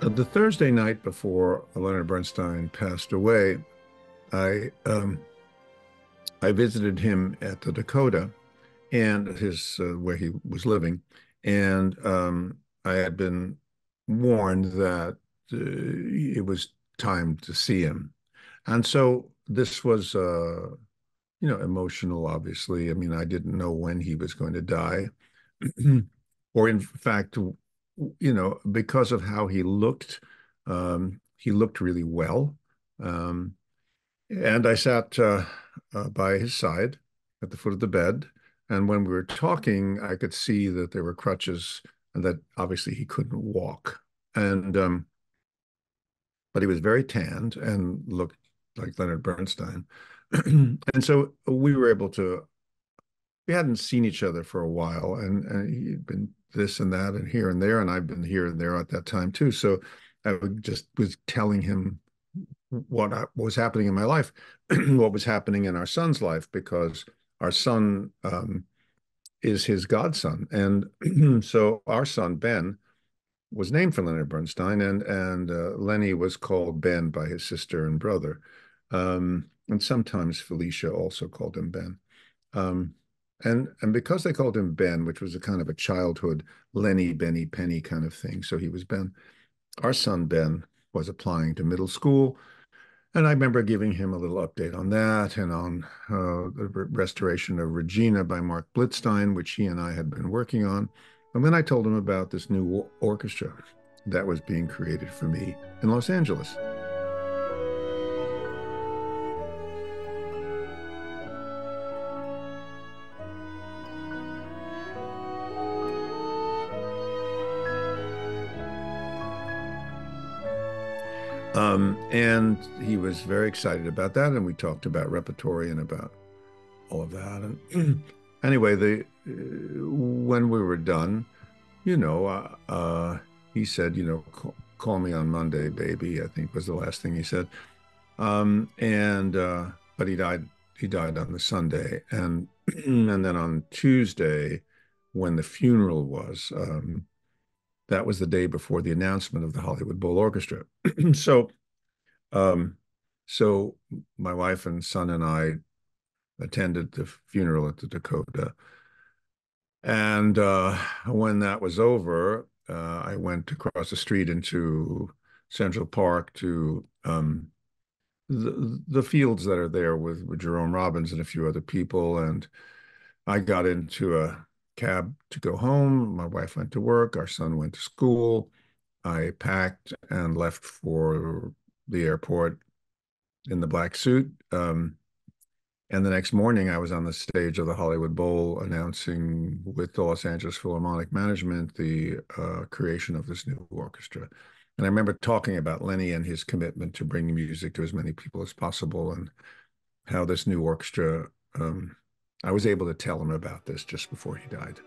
The Thursday night before Leonard Bernstein passed away, I um, I visited him at the Dakota and his where he was living, and I had been warned that it was time to see him, and so this was emotional. Obviously, I mean, I didn't know when he was going to die, or in fact, because of how he looked really well. Um, and I sat by his side at the foot of the bed. And when we were talking, I could see that there were crutches and that obviously he couldn't walk. And but he was very tanned and looked like Leonard Bernstein. And so we hadn't seen each other for a while, and he'd been this and that and here and there, and I've been here and there at that time too. So just was telling him what was happening in my life, what was happening in our son's life, because our son is his godson, and so our son Ben was named for Leonard Bernstein, and Lenny was called Ben by his sister and brother, and sometimes Felicia also called him Ben. Um, and because they called him Ben, which was a kind of a childhood Lenny, Benny, Penny kind of thing, so he was Ben. Our son Ben was applying to middle school, and I remember giving him a little update on that and on the restoration of Regina by Mark Blitzstein, which he and I had been working on. And then I told him about this new orchestra that was being created for me in Los Angeles. And he was very excited about that. And we talked about repertory and about all of that. And anyway, when we were done, he said, call me on Monday, baby, I think was the last thing he said. But he died on the Sunday. And, and then on Tuesday, when the funeral was, that was the day before the announcement of the Hollywood Bowl Orchestra. So, um, so my wife and son and I attended the funeral at the Dakota. And when that was over, I went across the street into Central Park to the fields that are there with Jerome Robbins and a few other people. And I got into a cab to go home. My wife went to work. Our son went to school. I packed and left for the airport in the black suit. And the next morning, I was on the stage of the Hollywood Bowl announcing with the Los Angeles Philharmonic Management the creation of this new orchestra. And I remember talking about Lenny and his commitment to bringing music to as many people as possible, and how this new orchestra, I was able to tell him about this just before he died.